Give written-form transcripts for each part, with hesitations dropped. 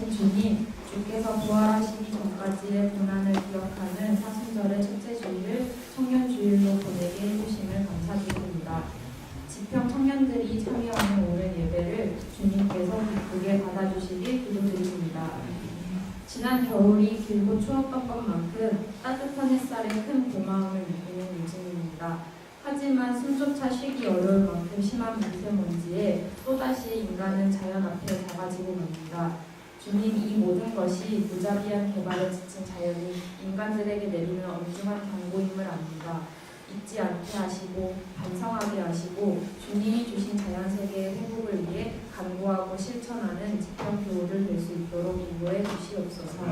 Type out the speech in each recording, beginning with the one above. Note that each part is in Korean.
살아계신 주님, 주께서 부활하시기 전까지의 고난을 기억하는 사순절의 첫째 주일을 청년주일로 보내게 해주심을 감사드립니다. 지평 청년들이 참여하는 오늘 예배를 주님께서 기쁘게 받아주시길 기도드립니다. 지난 겨울이 길고 추웠던 것만큼 따뜻한 햇살에 큰 고마움을 느끼는 유진입니다. 하지만 숨조차 쉬기 어려울 만큼 심한 미세먼지에 또다시 인간은 자연 앞에 작아지고 맙니다. 주님, 이 모든 것이 무자비한 개발에 지친 자연이 인간들에게 내리는 엄중한 경고임을 압니다. 잊지 않게 하시고 반성하게 하시고 주님이 주신 자연세계의 회복을 위해 간구하고 실천하는 지평교우들 될 수 있도록 인도해 주시옵소서.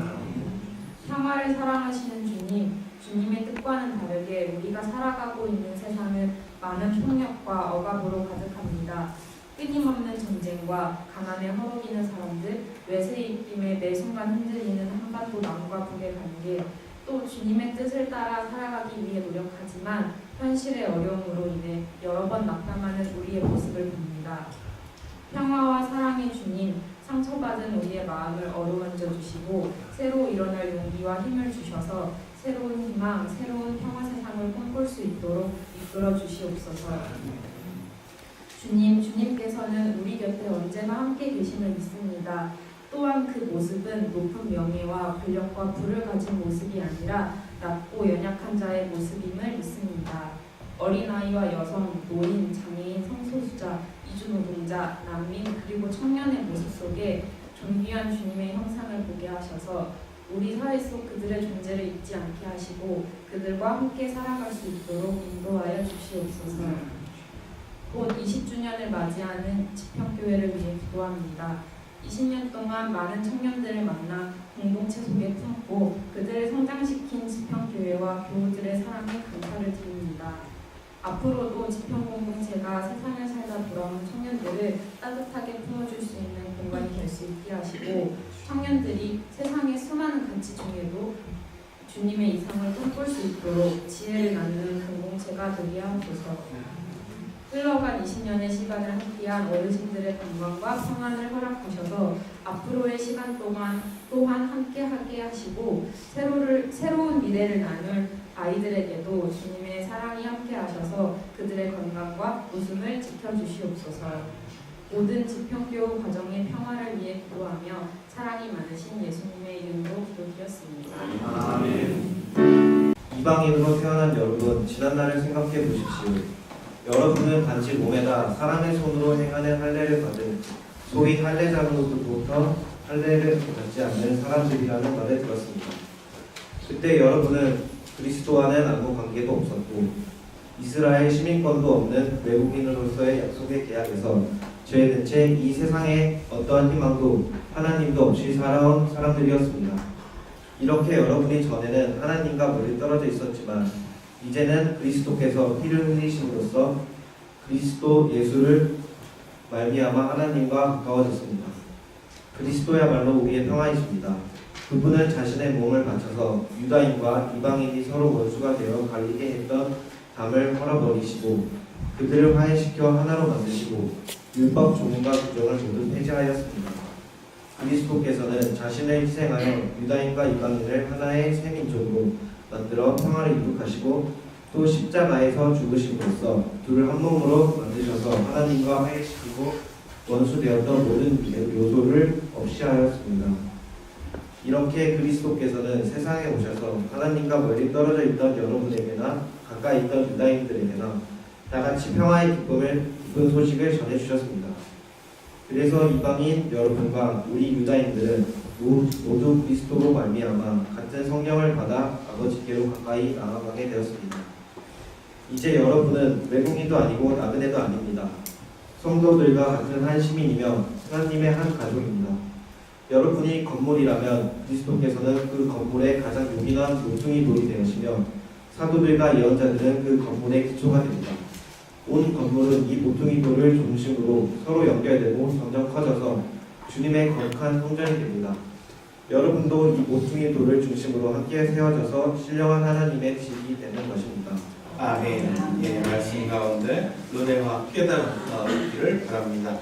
평화를 사랑하시는 주님, 주님의 뜻과는 다르게 우리가 살아가고 있는 세상은 많은 폭력과 억압으로 가득합니다. 끊임없는 전쟁과 가난에 허덕이는 사람들, 외세의 입김에 매 순간 흔들리는 한반도 남과 북의 관계, 또 주님의 뜻을 따라 살아가기 위해 노력하지만 현실의 어려움으로 인해 여러 번 낙담하는 우리의 모습을 봅니다. 평화와 사랑의 주님, 상처받은 우리의 마음을 어루만져 주시고 새로 일어날 용기와 힘을 주셔서 새로운 희망, 새로운 평화 세상을 꿈꿀 수 있도록 이끌어 주시옵소서. 주님, 주님께서는 우리 곁에 언제나 함께 계심을 믿습니다. 또한 그 모습은 높은 명예와 권력과 부를 가진 모습이 아니라 낮고 연약한 자의 모습임을 믿습니다. 어린아이와 여성, 노인, 장애인, 성소수자, 이주노동자, 난민 그리고 청년의 모습 속에 존귀한 주님의 형상을 보게 하셔서 우리 사회 속 그들의 존재를 잊지 않게 하시고 그들과 함께 살아갈 수 있도록 인도하여 주시옵소서. 곧 20주년을 맞이하는 지평교회를 위해 기도합니다. 20년 동안 많은 청년들을 만나 공동체 속에 품고 그들을 성장시킨 지평교회와 교우들의 사랑에 감사를 드립니다. 앞으로도 지평공동체가 세상을 살다 돌아온 청년들을 따뜻하게 품어줄 수 있는 공간이 될 수 있게 하시고 청년들이 세상의 수많은 가치 중에도 주님의 이상을 꿈꿀 수 있도록 지혜를 나누는 공동체가 되게 하옵소서. 흘러간 20년의 시간을 함께한 어르신들의 건강과 평안을 허락하셔서 앞으로의 시간 동안 또한 함께하게 하시고 새로운 미래를 나눌 아이들에게도 주님의 사랑이 함께하셔서 그들의 건강과 웃음을 지켜주시옵소서. 모든 지평교우 가정의 평화를 위해 기도하며 사랑이 많으신 예수님의 이름으로 기도드렸습니다. 아멘. 이방인으로 태어난 여러분, 지난날을 생각해 보십시오. 여러분은 단지 몸에다 사람의 손으로 행하는 할례를 받은 소위 할례자로부터 할례를 받지 않는 사람들이라는 말을 들었습니다. 그때 여러분은 그리스도와는 아무 관계도 없었고 이스라엘 시민권도 없는 외국인으로서의 약속의 계약에서 죄는 채 이 세상에 어떠한 희망도 하나님도 없이 살아온 사람들이었습니다. 이렇게 여러분이 전에는 하나님과 멀리 떨어져 있었지만 이제는 그리스도께서 피를 흘리심으로써 그리스도 예수를 말미암아 하나님과 가까워졌습니다. 그리스도야말로 우리의 평화이십니다. 그분은 자신의 몸을 바쳐서 유다인과 이방인이 서로 원수가 되어 갈리게 했던 담을 헐어버리시고 그들을 화해시켜 하나로 만드시고 율법 조문과 규정을 모두 폐지하였습니다. 그리스도께서는 자신을 희생하여 유다인과 이방인을 하나의 새 민족으로 만들어 평화를 이룩하시고 또 십자가에서 죽으심으로써 둘을 한 몸으로 만드셔서 하나님과 화해시키고 원수되었던 모든 요소를 없이 하였습니다. 이렇게 그리스도께서는 세상에 오셔서 하나님과 멀리 떨어져 있던 여러분에게나 가까이 있던 유다인들에게나 다같이 평화의 기쁜 소식을 전해주셨습니다. 그래서 이방인 여러분과 우리 유다인들은 모두 그리스도로 말미암아 같은 성령을 받아 아버지께로 가까이 나아가게 되었습니다. 이제 여러분은 외국인도 아니고 나그네도 아닙니다. 성도들과 같은 한 시민이며 하나님의 한 가족입니다. 여러분이 건물이라면 그리스도께서는 그 건물의 가장 요긴한 모퉁이 돌이 되시며 사도들과 예언자들은 그 건물의 기초가 됩니다. 온 건물은 이 모퉁이 돌을 중심으로 서로 연결되고 점점 커져서 주님의 거룩한 성전이 됩니다. 여러분도 이 모퉁이 돌을 중심으로 함께 세워져서 신령한 하나님의 집이 되는 것입니다. 아멘. 예, 말씀 가운데 은혜와 깨달음을 얻기를 바랍니다.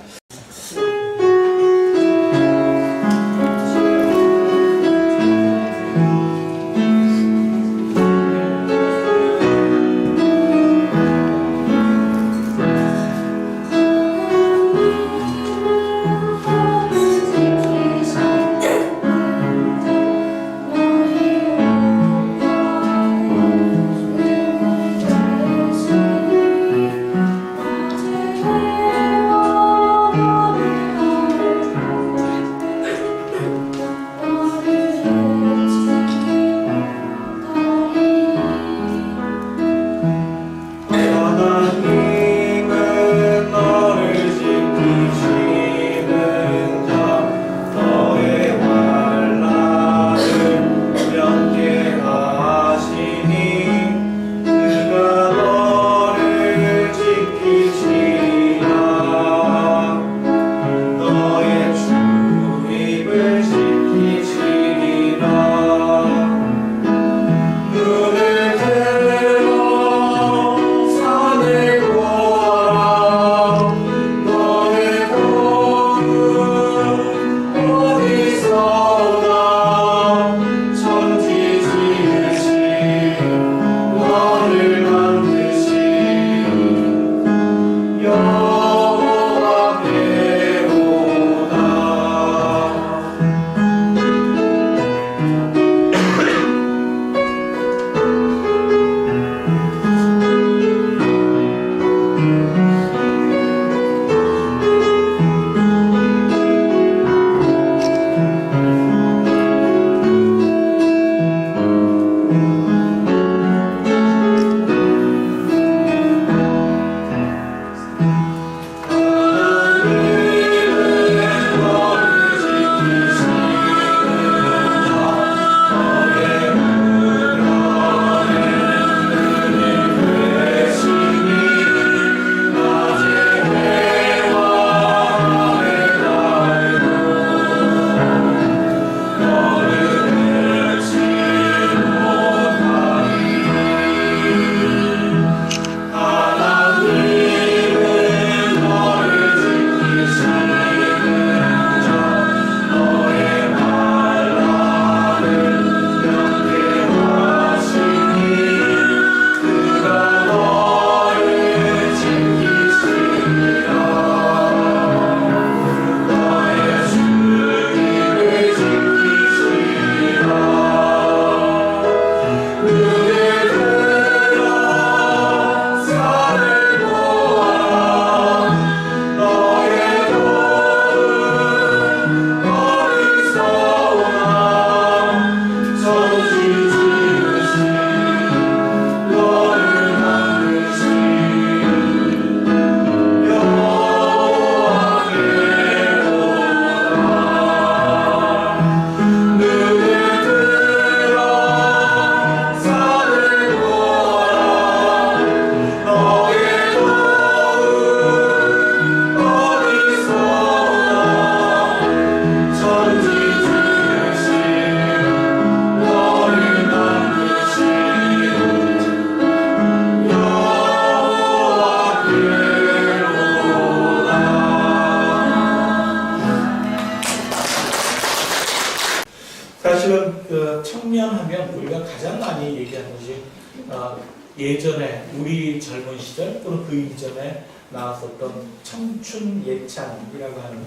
예전에 우리 젊은 시절 또는 그 이전에 나왔었던 청춘 예찬이라고 하는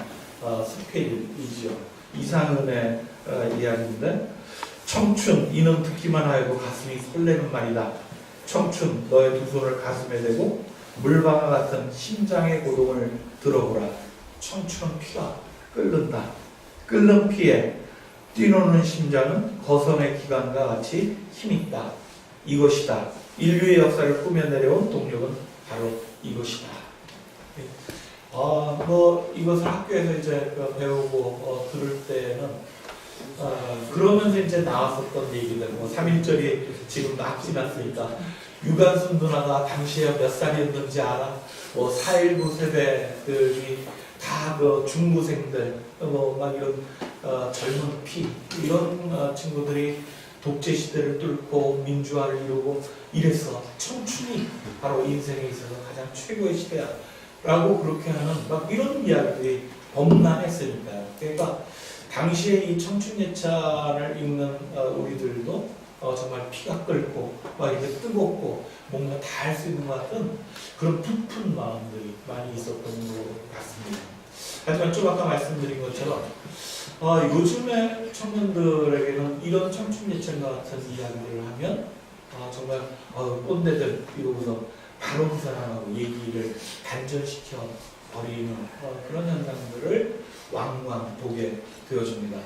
스페인이죠. 이상은의 이야기인데, 청춘 이는 듣기만 하여도 가슴이 설레는 말이다. 청춘 너의 두 손을 가슴에 대고 물방울 같은 심장의 고동을 들어보라. 청춘은 피가 끓는다. 끓는 피에 뛰노는 심장은 거선의 기관과 같이 힘있다. 이것이다. 인류의 역사를 꾸며내려온 동력은 바로 이것이다. 이것을 학교에서 이제 배우고 들을 때는 그러면서 이제 나왔었던 얘기들, 3.1절이 지금 막 지났으니까 유관순 누나가 당시에 몇 살이었는지 알아? 4.19 세대들이 다 그 중고생들, 막 이런 젊은 피, 이런 친구들이 독재 시대를 뚫고 민주화를 이루고 이래서 청춘이 바로 인생에 있어서 가장 최고의 시대야 라고 그렇게 하는 막 이런 이야기들이 범람했으니까요. 그러니까 당시에 이 청춘예찬을 읽는 우리들도 정말 피가 끓고 막 이렇게 뜨겁고 뭔가 다 할 수 있는 것 같은 그런 부푼 마음들이 많이 있었던 것 같습니다. 하지만 좀 아까 말씀드린 것처럼 요즘의 청년들에게는 이런 청춘예찬과 같은 이야기를 하면 정말 꼰대들 이러고서 바로 그 사람하고 얘기를 단절시켜 버리는 그런 현상들을 왕왕 보게 되어집니다.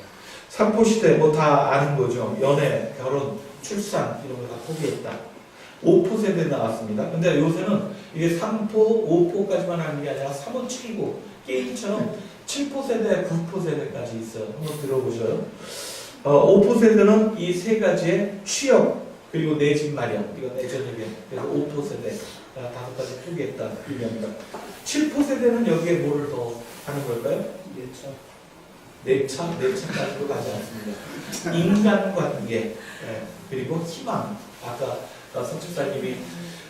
삼포시대 다 아는 거죠. 연애, 결혼, 출산 이런 거 다 포기했다. 5포 세대 나왔습니다. 근데 요새는 이게 3포, 5포까지만 하는 게 아니라 3호, 7호 게임처럼 7포 세대, 9포 세대까지 있어요. 한번 들어보셔요. 5포 세대는 이 세 가지의 취업 그리고 내 집 마련, 이거 내 저녁에, 그래서 5포 세대 5가지 포기했다 얘기합니다. 7포 세대는 여기에 뭐를 더 하는 걸까요? 내차까지도 가지 않습니다. 인간관계, 그리고 희망. 아까 선집사님이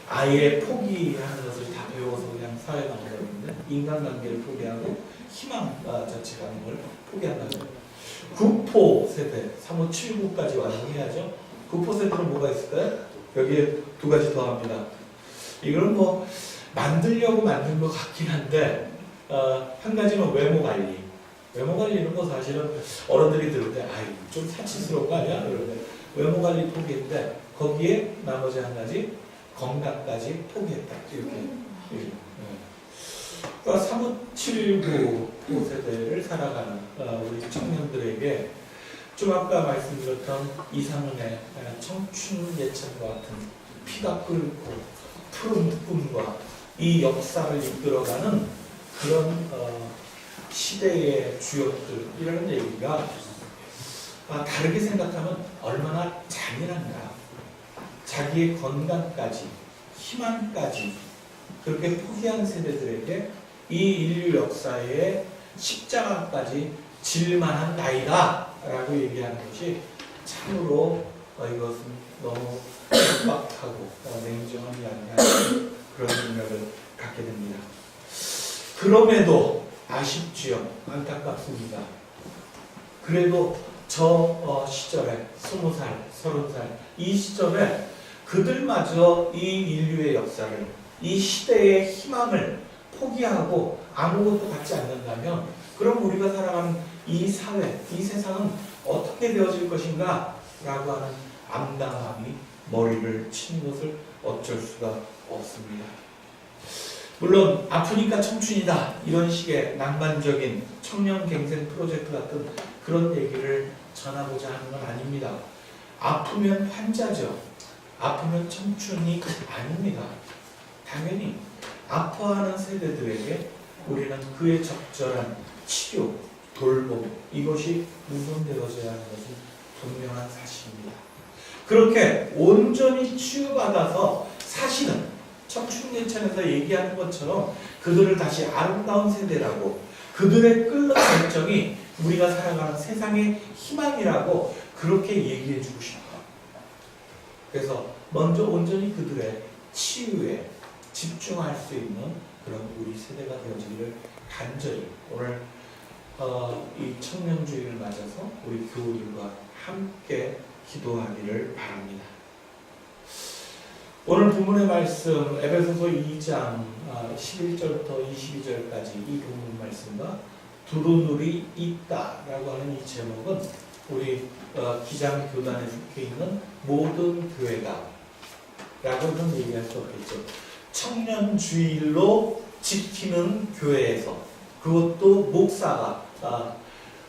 아예 포기하는 것을 다 배워서 그냥 사회에 나오는데 인간관계를 포기하고 희망 자체가 하는 걸 포기한다고. 9포 세대, 3호, 7구까지 완성해야죠. 9포 세대는 뭐가 있을까요? 여기에 두 가지 더 합니다. 이거는 만들려고 만든 것 같긴 한데 한 가지는 외모 관리. 외모 관리는 사실은 어른들이 들을 때 좀 사치스러운 거 아니야? 그런데 외모 관리 포기했는데 거기에 나머지 한 가지 건강까지 포기했다. 이렇게. 그러니까 3호, 7구 세대를 살아가는 우리 청년들에게 좀 아까 말씀드렸던 이상은의 청춘 예찬과 같은 피가 끓고 푸른 꿈과 이 역사를 이끌어가는 그런 시대의 주역들이라는 얘기가 다르게 생각하면 얼마나 잔인한가. 자기의 건강까지 희망까지 그렇게 포기한 세대들에게 이 인류 역사의 십자가까지 질만한 나이다 라고 얘기하는 것이 참으로 이것은 너무 빡하고 냉정한 이야기하는 그런 생각을 갖게 됩니다. 그럼에도 아쉽지요. 안타깝습니다. 그래도 저 시절에 20살, 30살 이 시절에 그들마저 이 인류의 역사를 이 시대의 희망을 포기하고 아무것도 갖지 않는다면 그럼 우리가 살아가는 이 사회, 이 세상은 어떻게 되어질 것인가 라고 하는 암담함이 머리를 치는 것을 어쩔 수가 없습니다. 물론 아프니까 청춘이다 이런 식의 낭만적인 청년 갱생 프로젝트 같은 그런 얘기를 전하고자 하는 건 아닙니다. 아프면 환자죠. 아프면 청춘이 아닙니다. 당연히 아파하는 세대들에게 우리는 그의 적절한 치료, 돌봄 이것이 우선되어져야 하는 것은 분명한 사실입니다. 그렇게 온전히 치유받아서 사실은 청춘예찬에서 얘기하는 것처럼 그들을 다시 아름다운 세대라고 그들의 끓는 결정이 우리가 살아가는 세상의 희망이라고 그렇게 얘기해 주고 싶어요. 그래서 먼저 온전히 그들의 치유에 집중할 수 있는 그런 우리 세대가 되어지기를 간절히 오늘 이 청년주의를 맞아서 우리 교우들과 함께 기도하기를 바랍니다. 오늘 본문의 말씀 에베소서 2장 11절부터 22절까지 이 본문 말씀과 두루누리 있다라고 하는 이 제목은 우리 기장 교단에 속해 있는 모든 교회다 라고는 얘기할 수 없겠죠. 청년주일로 지키는 교회에서, 그것도 목사가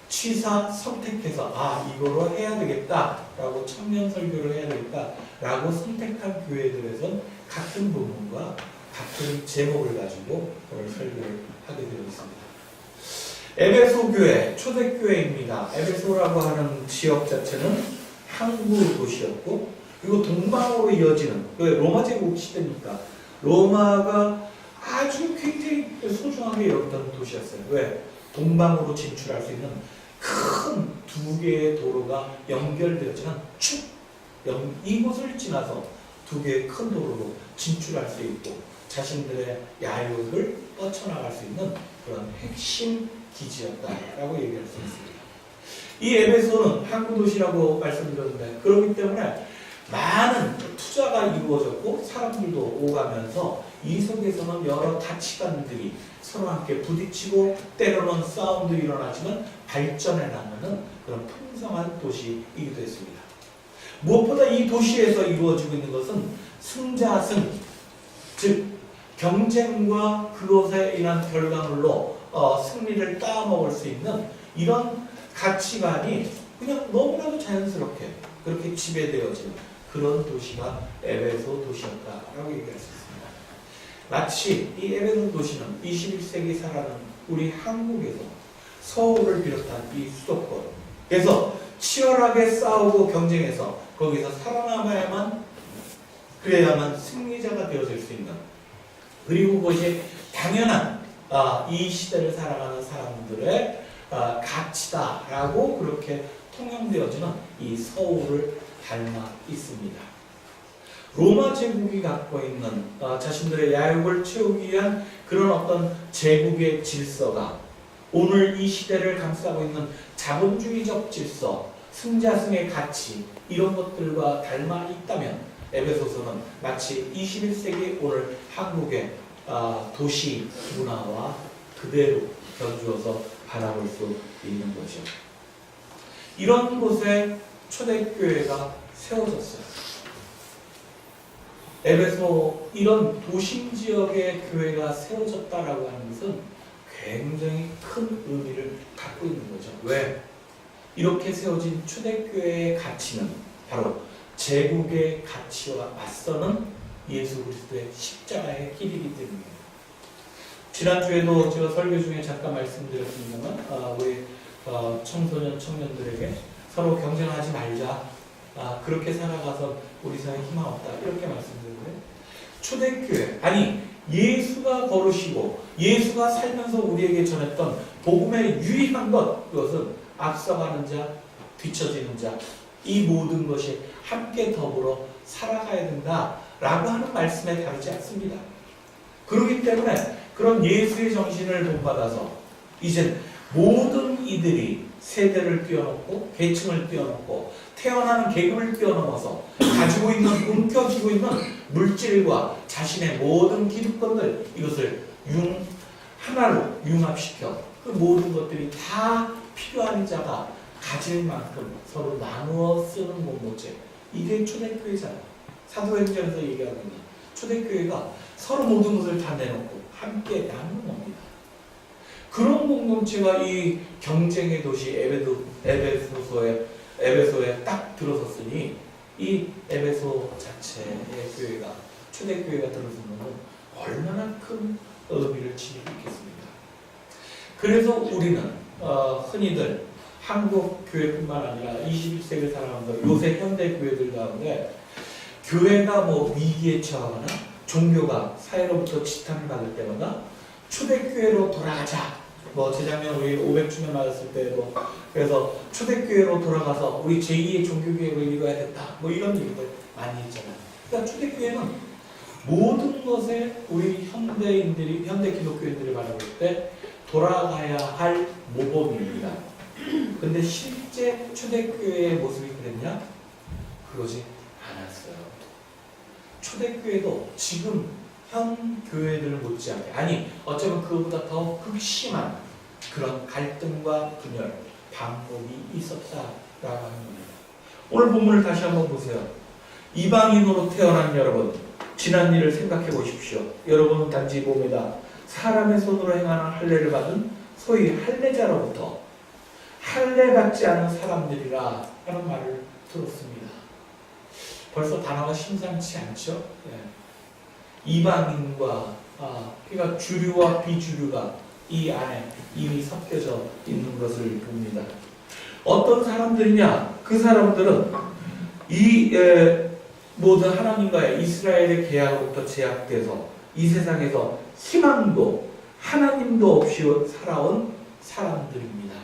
취사 선택해서 이거로 해야 되겠다라고, 청년 설교를 해야 되겠다라고 선택한 교회들에선 같은 부분과 같은 제목을 가지고 오늘 설교를 하게 되어 있습니다. 에베소 교회, 초대교회입니다. 에베소라고 하는 지역 자체는 항구 도시였고, 그리고 동방으로 이어지는, 로마 제국 시대니까 로마가 아주 굉장히 소중하게 여겼던 도시였어요. 왜? 동방으로 진출할 수 있는 큰 두 개의 도로가 연결되어지는 이곳을 지나서 두 개의 큰 도로로 진출할 수 있고 자신들의 야욕을 뻗쳐나갈 수 있는 그런 핵심 기지였다라고 얘기할 수 있습니다. 이 에베소는 항구 도시라고 말씀드렸는데, 그렇기 때문에 많은 투자가 이루어졌고 사람들도 오가면서 이 속에서는 여러 가치관들이 서로 함께 부딪히고 때로는 싸움도 일어나지만 발전해 나가는 그런 풍성한 도시이기도 했습니다. 무엇보다 이 도시에서 이루어지고 있는 것은 승자승, 즉 경쟁과 그것에 인한 결과물로 승리를 따먹을 수 있는 이런 가치관이 그냥 너무나도 자연스럽게 그렇게 지배되어지는 그런 도시가 에베소 도시였다라고 얘기할 수 있습니다. 마치 이 에베소 도시는 21세기 살아가는 우리 한국에서 서울을 비롯한 이 수도권에서 치열하게 싸우고 경쟁해서 거기서 살아남아야만, 그래야만 승리자가 되어질 수 있는, 그리고 그것이 당연한 이 시대를 살아가는 사람들의 가치다라고 그렇게 통용되어지는 이 서울을 닮아 있습니다. 로마 제국이 갖고 있는 자신들의 야욕을 채우기 위한 그런 어떤 제국의 질서가 오늘 이 시대를 감싸고 있는 자본주의적 질서, 승자승의 가치, 이런 것들과 닮아 있다면 에베소서는 마치 21세기 오늘 한국의 도시 문화와 그대로 견주어서 바라볼 수 있는 거죠. 이런 곳에 초대교회가 세워졌어요. 에베소 이런 도심 지역의 교회가 세워졌다라고 하는 것은 굉장히 큰 의미를 갖고 있는 거죠. 왜? 이렇게 세워진 초대교회의 가치는 바로 제국의 가치와 맞서는 예수 그리스도의 십자가의 길이기 때문입니다. 지난주에도 제가 설교 중에 잠깐 말씀드렸습니다만 우리 청소년, 청년들에게 서로 경쟁하지 말자, 그렇게 살아가서 우리 사회에 희망 없다, 이렇게 말씀드렸는데, 초대교회, 아니 예수가 걸으시고 예수가 살면서 우리에게 전했던 복음의 유일한 것, 그것은 앞서가는 자, 뒤처지는 자, 이 모든 것이 함께 더불어 살아가야 된다라고 하는 말씀에 다르지 않습니다. 그렇기 때문에 그런 예수의 정신을 본받아서 이제 모든 이들이 세대를 뛰어넘고 계층을 뛰어넘고 태어나는 계급을 뛰어넘어서 가지고 있는, 움켜쥐고 있는 물질과 자신의 모든 기득권들, 이것을 하나로 융합시켜 그 모든 것들이 다 필요한 자가 가질 만큼 서로 나누어 쓰는 공동체, 이게 초대교회잖아요. 사도행전에서 얘기하고 있는 초대교회가 서로 모든 것을 다 내놓고 함께 나누는 겁니다. 그런 공동체가 이 경쟁의 도시 에베소에 딱 들어섰으니 이 에베소 자체의 교회가, 초대교회가 들어서는 얼마나 큰 의미를 지니고 있겠습니까? 그래서 우리는 흔히들 한국 교회뿐만 아니라 21세기를 살아가면서 요새 현대 교회들 가운데 교회가 위기에 처하거나 종교가 사회로부터 지탄을 받을 때마다 초대교회로 돌아가자. 재작년 우리 500주년 맞았을 때도 그래서 초대교회로 돌아가서 우리 제2의 종교개혁을 이뤄야겠다. 이런 얘기들 많이 했잖아요. 그러니까 초대교회는 모든 것에 우리 현대 기독교인들이 바라볼 때 돌아가야 할 모범입니다. 근데 실제 초대교회의 모습이 그랬냐? 그러지 않았어요. 초대교회도 지금 현 교회들을 못지않게, 아니 어쩌면 그보다 더 극심한 그런 갈등과 분열, 반목이 있었다라고 하는 겁니다. 오늘 본문을 다시 한번 보세요. 이방인으로 태어난 여러분, 지난 일을 생각해 보십시오. 여러분은 단지 몸에다 사람의 손으로 행하는 할례를 받은 소위 할례자로부터 할례 받지 않은 사람들이라 하는 말을 들었습니다. 벌써 단어가 심상치 않죠? 예. 이방인과 그러니까 주류와 비주류가 이 안에 이미 섞여져 있는 것을 봅니다. 어떤 사람들이냐? 그 사람들은 이 모든 하나님과의 이스라엘의 계약으로부터 제약돼서 이 세상에서 희망도 하나님도 없이 살아온 사람들입니다.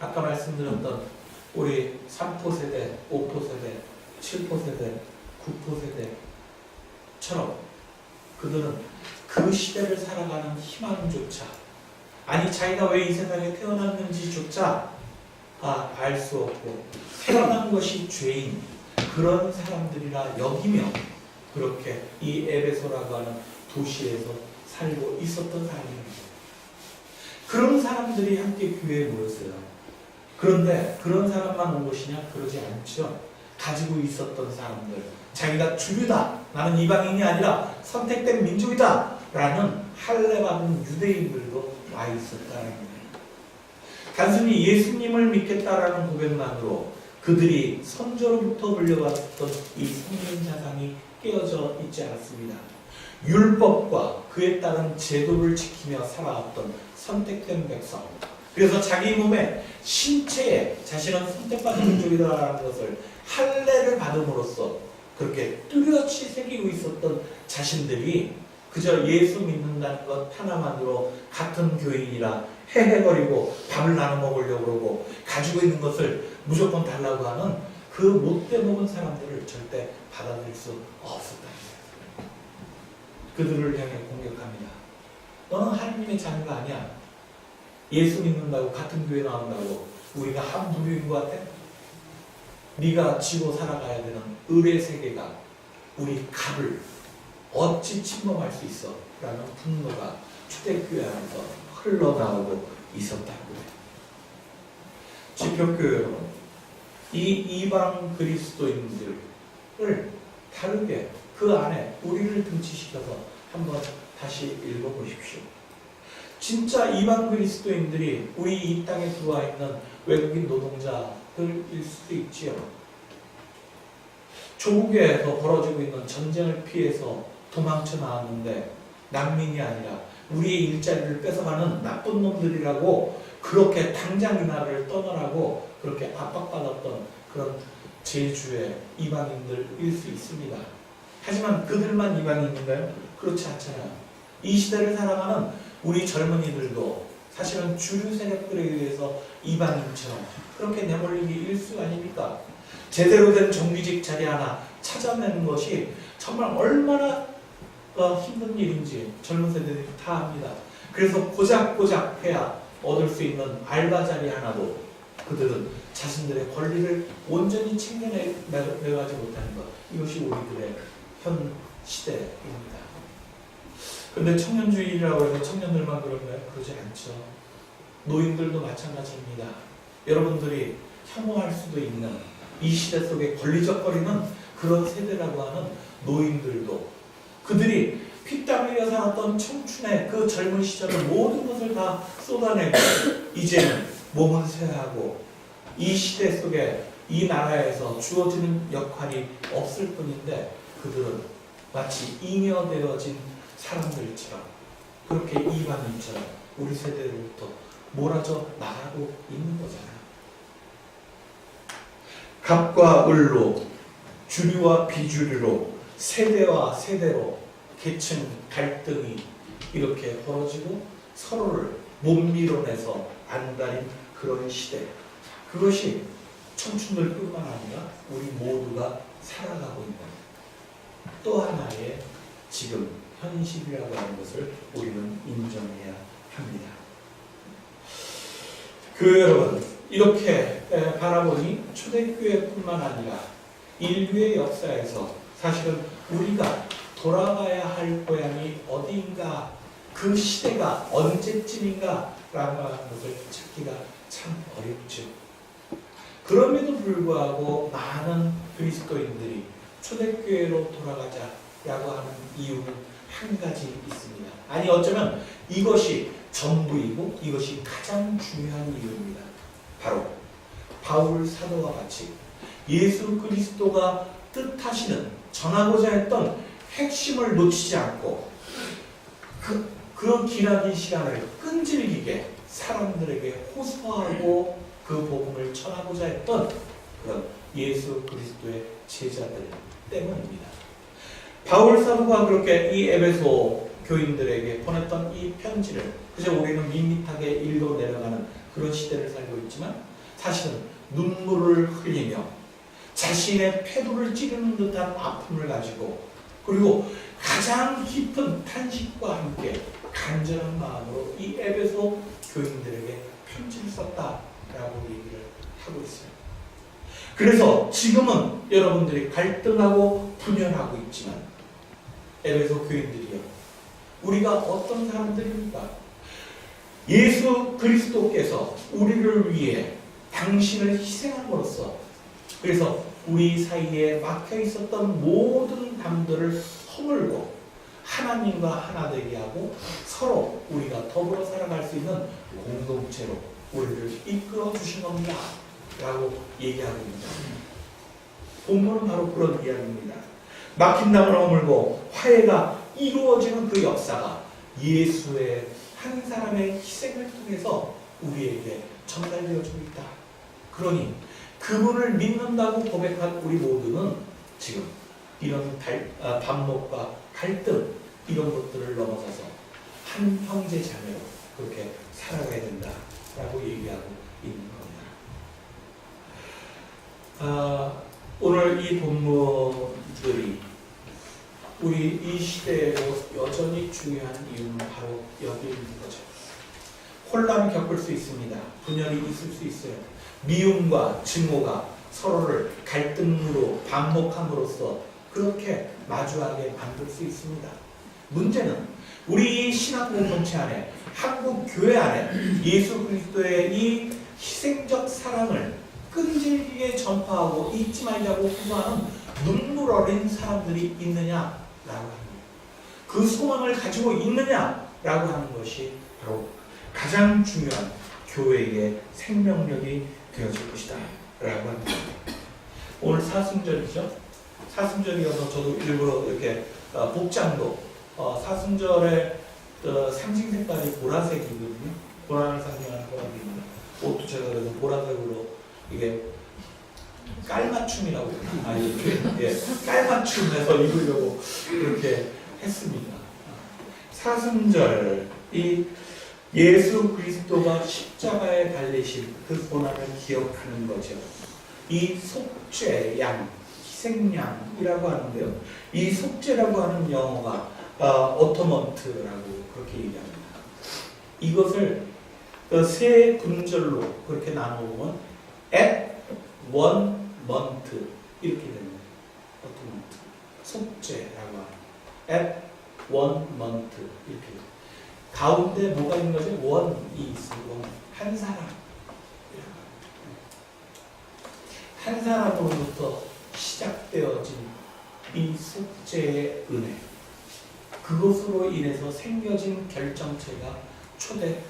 아까 말씀드렸던 우리 3포 세대, 5포 세대, 7포 세대, 9포 세대처럼 그들은 그 시대를 살아가는 희망조차, 아니 자기가 왜 이 세상에 태어났는지조차 알 수 없고 태어난 것이 죄인 그런 사람들이라 여기며 그렇게 이 에베소라고 하는 도시에서 살고 있었던 사람입니다. 그런 사람들이 함께 교회에 모였어요. 그런데 그런 사람만 온 것이냐? 그러지 않죠. 가지고 있었던 사람들, 자기가 주류다, 나는 이방인이 아니라 선택된 민족이다 라는 할례받은 유대인들도 와 있었다는 거예요. 단순히 예수님을 믿겠다라는 고백만으로 그들이 선조로부터 물려받았던 이 성경 사상이 깨어져 있지 않았습니다. 율법과 그에 따른 제도를 지키며 살아왔던 선택된 백성, 그래서 자기 몸에 신체에 자신은 선택받은 민족이다라는 것을 할례를 받음으로써 그렇게 뚜렷이 새기고 있었던 자신들이 그저 예수 믿는다는 것 하나만으로 같은 교인이라 헤헤거리고 밥을 나눠 먹으려고 그러고 가지고 있는 것을 무조건 달라고 하는 그 못돼 먹은 사람들을 절대 받아들일 수 없었다. 그들을 향해 공격합니다. 너는 하나님의 자녀가 아니야. 예수 믿는다고 같은 교회 나온다고 우리가 한 부류인 것 같아? 네가 지고 살아가야 되는 의의 세계가 우리 갑을 어찌 침범할 수 있어? 라는 분노가 초대교회 안에서 흘러나오고 있었다고 해요. 지표교회 여러분, 이 이방 그리스도인들을 다르게 그 안에 우리를 등치시켜서 한번 다시 읽어보십시오. 진짜 이방 그리스도인들이 우리 이 땅에 들어와 있는 외국인 노동자들일 수도 있지요. 조국에서 벌어지고 있는 전쟁을 피해서 도망쳐 나왔는데 난민이 아니라 우리의 일자리를 뺏어가는 나쁜 놈들이라고 그렇게 당장 이 나라를 떠나라고 그렇게 압박받았던 그런 제주의 이방인들일 수 있습니다. 하지만 그들만 이방인인가요? 그렇지 않잖아요. 이 시대를 살아가는 우리 젊은이들도 사실은 주류 세력들에 의해서 이방인처럼 그렇게 내몰린 게 일수 아닙니까? 제대로 된 정규직 자리 하나 찾아내는 것이 정말 얼마나 힘든 일인지 젊은 세대들이 다 압니다. 그래서 고작고작 해야 얻을 수 있는 알바 자리 하나도 그들은 자신들의 권리를 온전히 챙겨내가지 못하는 것, 이것이 우리들의 현 시대입니다. 그런데 청년주의라고 해서 청년들만 그런가요? 그러지 않죠. 노인들도 마찬가지입니다. 여러분들이 혐오할 수도 있는 이 시대 속에 권리적거리는 그런 세대라고 하는 노인들도 그들이 피땀 흘려 살았던 청춘의 그 젊은 시절의 모든 것을 다 쏟아내고 이제는 몸은 쇠하고 이 시대 속에 이 나라에서 주어지는 역할이 없을 뿐인데 그들은 마치 잉여되어진 사람들처럼 그렇게 이방인처럼 우리 세대로부터 몰아져 나가고 있는 거잖아요. 갑과 을로 주류와 비주류로 세대와 세대로 계층 갈등이 이렇게 벌어지고 서로를 못 밀어내서 안달인 그런 시대, 그것이 청춘들뿐만 아니라 우리 모두가 살아가고 있는 또 하나의 지금 현실이라고 하는 것을 우리는 인정해야 합니다. 여러분, 이렇게 바라보니 초대교회뿐만 아니라 인류의 역사에서 사실은 우리가 돌아가야 할 고향이 어디인가, 그 시대가 언제쯤인가 라고 하는 것을 찾기가 참 어렵죠. 그럼에도 불구하고 많은 그리스도인들이 초대교회로 돌아가자라고 하는 이유는 한 가지 있습니다. 아니 어쩌면 이것이 전부이고 이것이 가장 중요한 이유입니다. 바로 바울 사도와 같이 예수 그리스도가 뜻하시는 전하고자 했던 핵심을 놓치지 않고 그 기나긴 시간을 끈질기게 사람들에게 호소하고 그 복음을 전하고자 했던 그런 예수 그리스도의 제자들 때문입니다. 바울 사도가 그렇게 이 에베소 교인들에게 보냈던 이 편지를 그저 우리는 밋밋하게 읽어 내려가는 그런 시대를 살고 있지만 사실은 눈물을 흘리며 자신의 폐두를 찌르는 듯한 아픔을 가지고 그리고 가장 깊은 탄식과 함께 간절한 마음으로 이 에베소 교인들에게 편지를 썼다라고 얘기를 하고 있어요. 그래서 지금은 여러분들이 갈등하고 분열하고 있지만 에베소 교인들이요, 우리가 어떤 사람들입니까? 예수 그리스도께서 우리를 위해 당신을 희생함으로써 그래서 우리 사이에 막혀 있었던 모든 담들을 허물고 하나님과 하나 되게 하고 서로 우리가 더불어 살아갈 수 있는 공동체로 우리를 이끌어 주신 겁니다 라고 얘기하고 있습니다. 본문은 바로 그런 이야기입니다. 막힌 담을 허물고 화해가 이루어지는 그 역사가 예수의 한 사람의 희생을 통해서 우리에게 전달되어지고 있다. 그러니 그분을 믿는다고 고백한 우리 모두는 지금 이런 반목과 갈등 이런 것들을 넘어서서 한 형제 자매로 그렇게 살아가야 된다라고 얘기하고 있는 겁니다. 오늘 이 본문들이 우리 이 시대에도 여전히 중요한 이유는 바로 여기 있는 거죠. 혼란을 겪을 수 있습니다. 분열이 있을 수 있어요. 미움과 증오가 서로를 갈등으로 반복함으로써 그렇게 마주하게 만들 수 있습니다. 문제는 우리 신학 공동체 안에 한국 교회 안에 예수 그리스도의 이 희생적 사랑을 끈질기게 전파하고 잊지 말자고 호소하는 눈물 어린 사람들이 있느냐라고 하는 거예요. 그 소망을 가지고 있느냐라고 하는 것이 바로 가장 중요한 교회의 생명력이 되어질 것이다 라고 합니다. 오늘 사순절이죠. 사순절이어서 저도 일부러 이렇게 복장도 사순절의 상징 색깔이 보라색이거든요. 보라를 상징하는 보라색입니다. 옷도 제가 그래서 보라색으로 이게 깔맞춤이라고 이렇게 깔맞춤해서 입으려고 그렇게 했습니다. 사순절이 예수 그리스도가 십자가에 달리신 그 고난을 기억하는 거죠. 이 속죄양, 희생양이라고 하는데요. 이 속죄라고 하는 영어가 어토먼트라고 그렇게 얘기합니다. 이것을 세 분절로 그렇게 나누면 at one month 이렇게 됩니다. 어토먼트, 속죄라고 하는 at one month 이렇게 됩니다. 가운데 뭐가 있는 거죠? 원이 있고 한 사람, 한 사람으로부터 시작되어진 이 속죄의 은혜, 그것으로 인해서 생겨진 결정체가 초대교회입니다.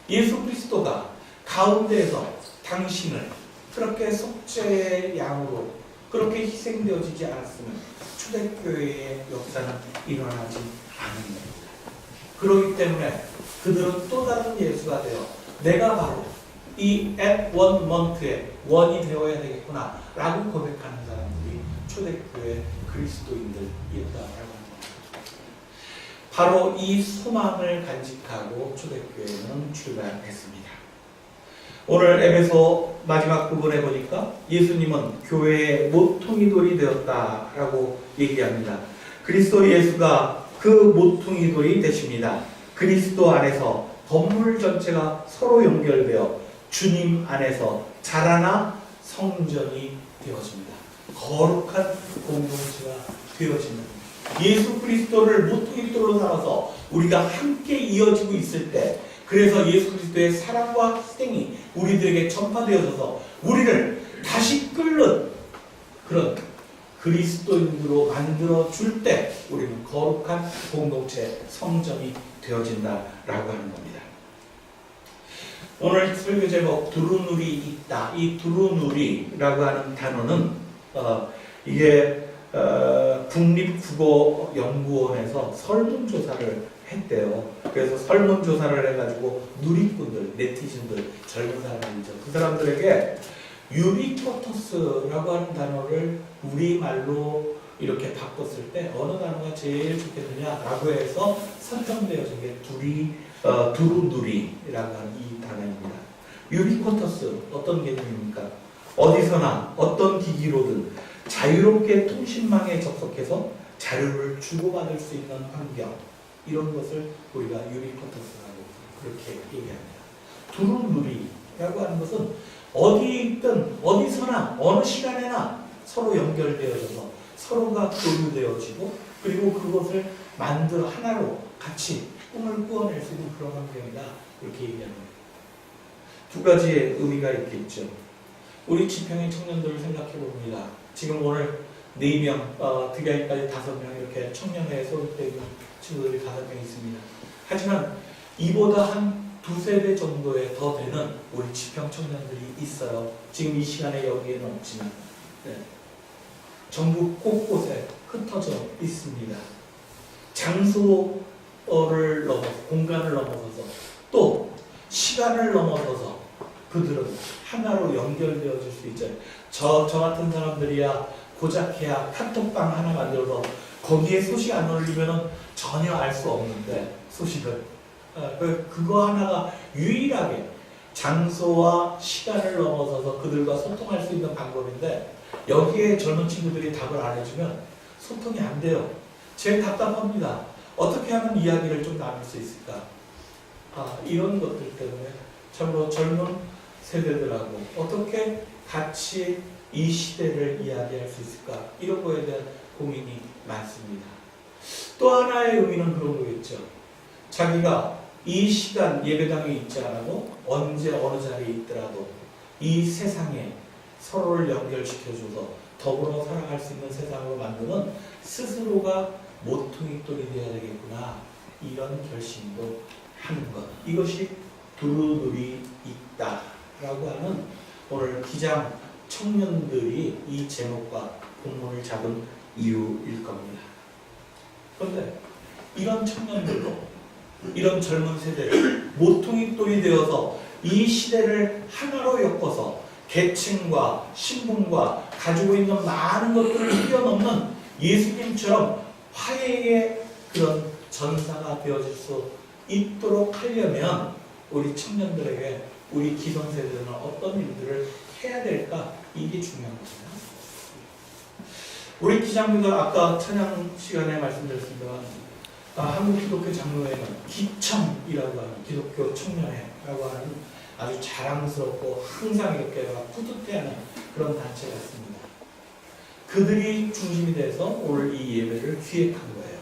예수 그리스도가 가운데에서 당신을 그렇게 속죄의 양으로 그렇게 희생되어지지 않았으면 초대교회의 역사는 일어나지 않은 겁니다. 그렇기 때문에 그들은 또 다른 예수가 되어 내가 바로 이 at one month의 원이 되어야 되겠구나 라고 고백하는 사람들이 초대교회 그리스도인들이었다라고 합니다. 바로 이 소망을 간직하고 초대교회는 출발했습니다. 오늘 에베소 마지막 부분에 보니까 예수님은 교회의 모퉁이 돌이 되었다라고 얘기합니다. 그리스도 예수가 그 모퉁이 돌이 되십니다. 그리스도 안에서 건물 전체가 서로 연결되어 주님 안에서 자라나 성전이 되어집니다. 거룩한 공동체가 되어지는 예수 그리스도를 모퉁이돌로 삼아서 우리가 함께 이어지고 있을 때 그래서 예수 그리스도의 사랑과 희생이 우리들에게 전파되어져서 우리를 다시 끌는 그런 그리스도인으로 만들어 줄 때 우리는 거룩한 공동체 성전이 되어진다라고 하는 겁니다. 오늘 설교 제목 두루누리 있다. 이 두루누리라고 하는 단어는 이게 국립국어연구원에서 설문조사를 했대요. 그래서 설문조사를 해가지고 누리꾼들, 네티즌들, 젊은 사람들이죠. 그 사람들에게 유비쿼터스라고 하는 단어를 우리말로 이렇게 바꿨을 때 어느 단어가 제일 좋겠느냐라고 해서 선정되어진 게 두루누리라고 하는 이 단어입니다. 유비쿼터스 어떤 개념입니까? 어디서나 어떤 기기로든 자유롭게 통신망에 접속해서 자료를 주고받을 수 있는 환경 이런 것을 우리가 유비쿼터스라고 그렇게 얘기합니다. 두루누리라고 하는 것은 어디에 있든 어디서나 어느 시간에나 서로 연결되어져서 서로가 교류되어지고 그리고 그것을 만들어 하나로 같이 꿈을 꾸어낼 수 있는 그런 환경이다 이렇게 얘기합니다. 두 가지의 의미가 있겠죠. 우리 지평의 청년들을 생각해 봅니다. 지금 오늘 4명, 득야일까지 5명 이렇게 청년회에 소속되어 있는 친구들이 5명 있습니다. 하지만 이보다 한 두세 배 정도의 더 되는 우리 지평 청년들이 있어요. 지금 이 시간에 여기에는 없지만 전국 곳곳에 흩어져 있습니다. 장소를 넘어서 공간을 넘어서서 또 시간을 넘어서서 그들은 하나로 연결되어질 수 있죠. 저 같은 사람들이야 고작해야 카톡방 하나 만들어서 거기에 소식 안 올리면 전혀 알 수 없는데 소식을 그거 하나가 유일하게 장소와 시간을 넘어서서 그들과 소통할 수 있는 방법인데 여기에 젊은 친구들이 답을 안 해주면 소통이 안 돼요. 제일 답답합니다. 어떻게 하면 이야기를 좀 나눌 수 있을까? 이런 것들 때문에 참으로 젊은 세대들하고 어떻게 같이 이 시대를 이야기할 수 있을까? 이런 거에 대한 고민이 많습니다. 또 하나의 의미는 그런 거겠죠. 자기가 이 시간 예배당에 있지 않아도 언제 어느 자리에 있더라도 이 세상에 서로를 연결시켜줘서 더불어 살아갈 수 있는 세상으로 만드는 스스로가 모퉁이돌이 되어야 되겠구나 이런 결심도 하는 것. 이것이 두루누리 있다라고 하는 오늘 기장 청년들이 이 제목과 본문을 잡은 이유일 겁니다. 그런데 이런 청년들로 이런 젊은 세대를 모퉁이돌이 되어서 이 시대를 하나로 엮어서 계층과 신분과 가지고 있는 많은 것들을 뛰어넘는 예수님처럼 화해의 그런 전사가 되어질 수 있도록 하려면 우리 청년들에게 우리 기성세대는 어떤 일들을 해야 될까? 이게 중요한 겁니다. 우리 기장님들 아까 찬양 시간에 말씀드렸습니다만 한국 기독교 장로회는 기청이라고 하는 기독교 청년회라고 하는 아주 자랑스럽고 항상 이렇게 뿌듯해하는 그런 단체가 있습니다. 그들이 중심이 돼서 오늘 이 예배를 기획한 거예요.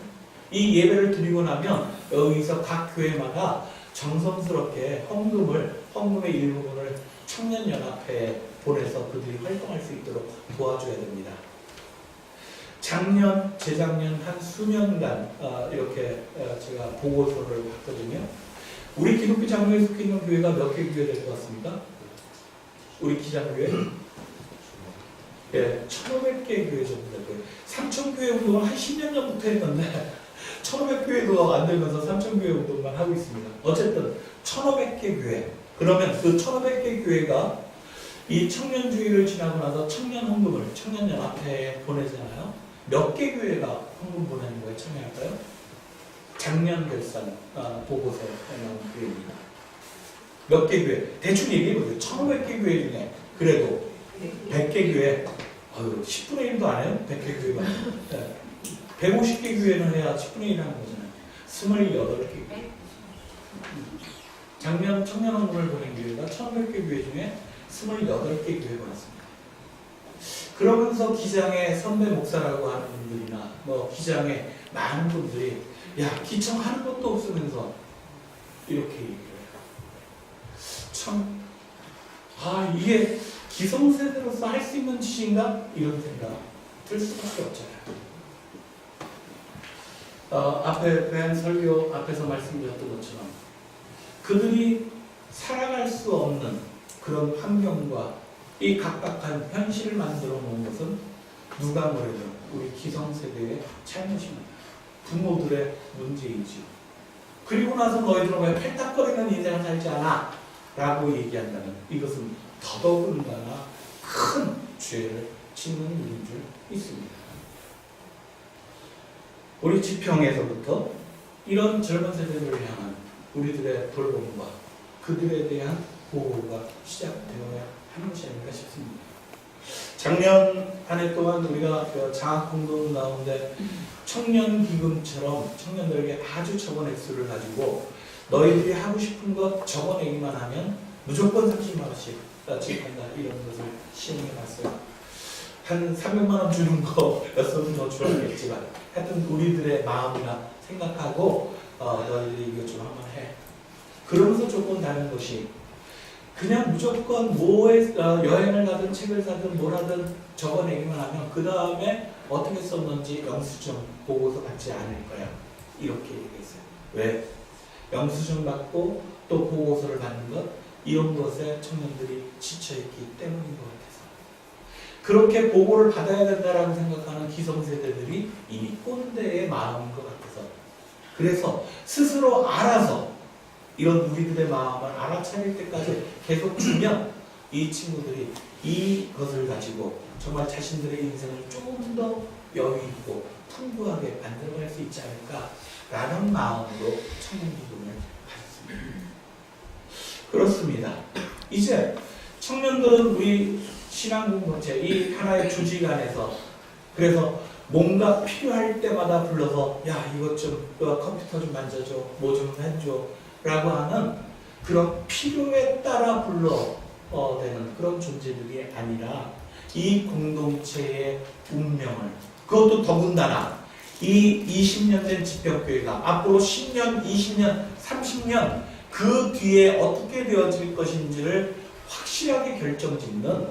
이 예배를 드리고 나면 여기서 각 교회마다 정성스럽게 헌금의 일부분을 청년연합회에 보내서 그들이 활동할 수 있도록 도와줘야 됩니다. 재작년 한 수년간 이렇게 제가 보고서를 봤거든요. 우리 기독교 장로에 속해 있는 교회가 몇 개 교회 될 것 같습니까? 우리 기장교회? 예, 1,500개 교회 정도 될 거예요. 3,000교회 운동을 한 10년 전부터 했는데 1,500교회도 안 되면서 3,000교회 운동만 하고 있습니다. 어쨌든 1,500개 교회. 그러면 그 1,500개 교회가 이 청년주의를 지나고 나서 청년 헌금을 청년연합회에 보내잖아요. 몇 개 교회가 헌금 보내는 거에 참여할까요? 작년 결산 보고서에 나온 교회입니다. 몇 개 교회? 대충 얘기해보세요. 1,500개 교회 중에 그래도 100개 교회 10분의 1도 안 해요? 100개 교회가. 150개 교회는 해야 10분의 1 하는 거잖아요. 28개. 작년 청년 헌금을 보낸 교회가 1,500개 교회 중에 28개 교회가 있습니다. 그러면서 기장의 선배 목사라고 하는 분들이나 뭐 기장의 많은 분들이 야 기청하는 것도 없으면서 이렇게 얘기를 해요. 참 이게 기성세대로서 할 수 있는 짓인가? 이런 생각 들 수밖에 없잖아요. 앞에 벤 설교 앞에서 말씀드렸던 것처럼 그들이 살아갈 수 없는 그런 환경과 이 각박한 현실을 만들어 놓은 것은 누가 뭐래도 우리 기성세대의 잘못입니다. 부모들의 문제이지요. 그리고 나서 너희들은 왜 팔딱거리는 인생을 살지 않아? 라고 얘기한다면 이것은 더더군다나 큰 죄를 짓는 일인 줄 믿습니다. 우리 지평에서부터 이런 젊은 세대를 향한 우리들의 돌봄과 그들에 대한 보호가 시작되어야 하는 것이 아닌가 싶습니다. 작년 한 해 동안 우리가 장학공동 가운데 청년기금처럼 청년들에게 아주 적은 액수를 가지고 너희들이 하고 싶은 것 적어내기만 하면 무조건 30만 원씩 지급한다 이런 것을 시행해 봤어요. 한 300만 원 주는 거였으면 더 좋았겠지만 하여튼 우리들의 마음이나 생각하고 너희들이 이것 좀 한번 해. 그러면서 조금 다른 것이 그냥 무조건 여행을 가든 책을 사든 뭘 하든 적어내기만 하면 그 다음에 어떻게 썼는지 영수증 보고서 받지 않을 거야. 이렇게 얘기했어요. 왜? 영수증 받고 또 보고서를 받는 것 이런 것에 청년들이 지쳐있기 때문인 것 같아서 그렇게 보고를 받아야 된다라고 생각하는 기성세대들이 이미 꼰대의 마음인 것 같아서 그래서 스스로 알아서 이런 우리들의 마음을 알아차릴 때까지 계속 주면 이 친구들이 이것을 가지고 정말 자신들의 인생을 조금 더 여유있고 풍부하게 만들어갈 수 있지 않을까라는 마음으로 청년기금을 가졌습니다. 그렇습니다. 이제 청년들은 우리 신앙공동체 이 하나의 조직 안에서 그래서 뭔가 필요할 때마다 불러서 야 이것 좀 컴퓨터 좀 만져줘 뭐 좀 해줘 라고 하는 그런 필요에 따라 불러대는 그런 존재들이 아니라 이 공동체의 운명을 그것도 더군다나 이 20년 된 집벽교회가 앞으로 10년, 20년, 30년 그 뒤에 어떻게 되어질 것인지를 확실하게 결정짓는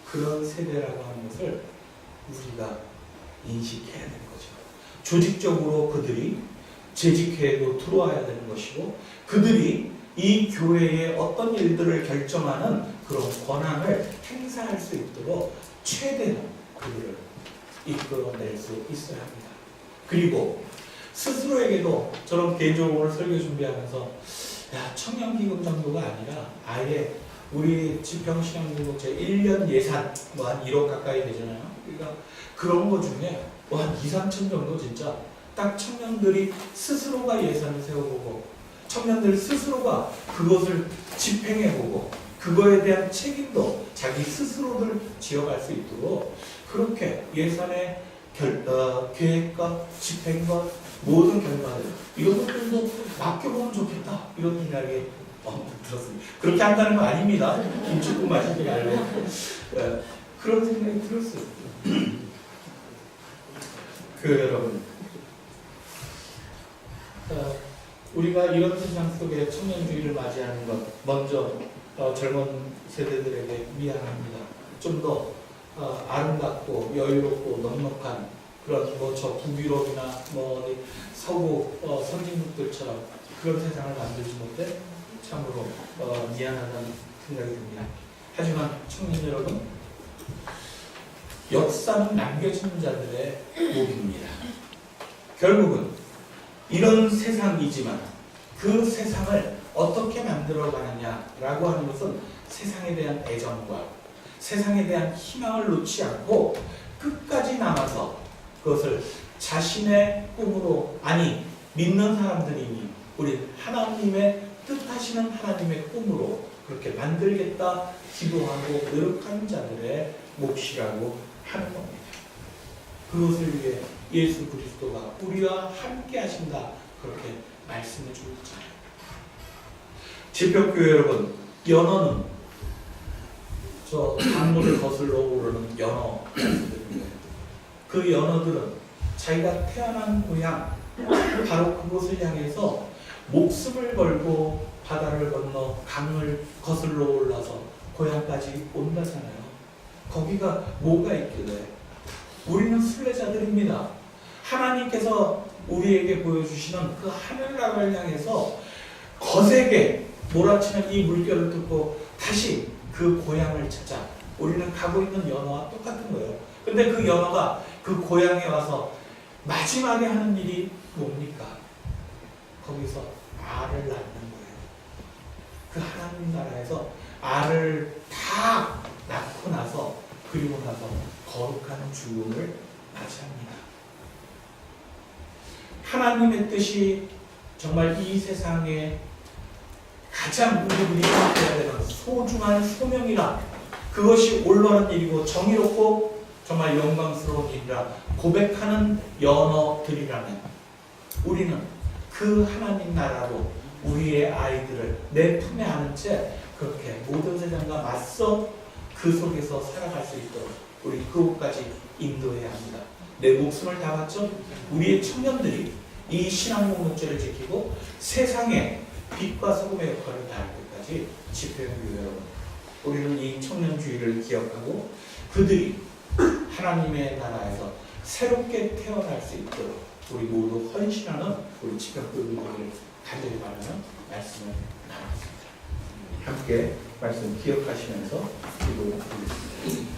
그런 세대라고 하는 것을 우리가 인식해야 되는 거죠. 조직적으로 그들이 재직회에도 들어와야 되는 것이고 그들이 이 교회의 어떤 일들을 결정하는 그런 권한을 행사할 수 있도록 최대한 그들을 이끌어낼 수 있어야 합니다. 그리고 스스로에게도 저는 개인적으로 설교 준비하면서 청년기금 정도가 아니라 아예 우리 지평신앙공동체 1년 예산 뭐 한 1억 가까이 되잖아요. 그러니까 그런 거 중에 뭐 한 2, 3천 정도 진짜 딱 청년들이 스스로가 예산을 세워보고 청년들 스스로가 그것을 집행해보고 그거에 대한 책임도 자기 스스로를 지어갈 수 있도록 그렇게 예산의 계획과 집행과 모든 결과를 이런 것들도 맡겨보면 좋겠다 이런 생각이 들었습니다. 그렇게 한다는 건 아닙니다. 김치국 마시지 말고 그런 생각이 들었어요. 여러분 우리가 이런 세상 속에 청년주의를 맞이하는 것 먼저 젊은 세대들에게 미안합니다. 좀 더 아름답고 여유롭고 넉넉한 그런 뭐 저 북유럽이나 뭐 서구 선진국들처럼 그런 세상을 만들지 못해 참으로 미안하다는 생각이 듭니다. 하지만 청년 여러분 역사는 남겨진 자들의 몫입니다. 결국은 이런 세상이지만 그 세상을 어떻게 만들어가느냐라고 하는 것은 세상에 대한 애정과 세상에 대한 희망을 놓지 않고 끝까지 남아서 그것을 자신의 꿈으로 아니 믿는 사람들이니 우리 하나님의 뜻하시는 하나님의 꿈으로 그렇게 만들겠다 기도하고 노력하는 자들의 몫이라고 하는 겁니다. 그것을 위해 예수 그리스도가 우리와 함께 하신다 그렇게 말씀해 주고 있잖아요. 지평교회 여러분 연어는 저 강물을 거슬러 오르는 연어 말씀드린 거예요. 그 연어들은 자기가 태어난 고향 바로 그곳을 향해서 목숨을 걸고 바다를 건너 강을 거슬러 올라서 고향까지 온다잖아요. 거기가 뭐가 있길래? 우리는 순례자들입니다. 하나님께서 우리에게 보여주시는 그 하늘나라를 향해서 거세게 몰아치는 이 물결을 듣고 다시 그 고향을 찾아 우리는 가고 있는 연어와 똑같은 거예요. 근데 그 연어가 그 고향에 와서 마지막에 하는 일이 뭡니까? 거기서 알을 낳는 거예요. 그 하나님 나라에서 알을 다 낳고 나서 그리고 나서 거룩한 죽음을 맞이합니다. 하나님의 뜻이 정말 이 세상에 가장 우리들이 해야 되는 소중한 소명이라, 그것이 올바른 일이고 정의롭고 정말 영광스러운 일이라 고백하는 연어들이라면 우리는 그 하나님 나라로 우리의 아이들을 내 품에 안은 채 그렇게 모든 세상과 맞서 그 속에서 살아갈 수 있도록 우리 그곳까지 인도해야 합니다. 내 목숨을 다 바쳐 우리의 청년들이 이 신앙 공동체를 지키고 세상에 빛과 소금의 역할을 다할 때까지 집회형교 여러분, 우리는 이 청년주의를 기억하고 그들이 하나님의 나라에서 새롭게 태어날 수 있도록 우리 모두 헌신하는 우리 집회형교회를 간절히 바라는 말씀을 나눴습니다. 함께 말씀 기억하시면서 기도드리겠습니다.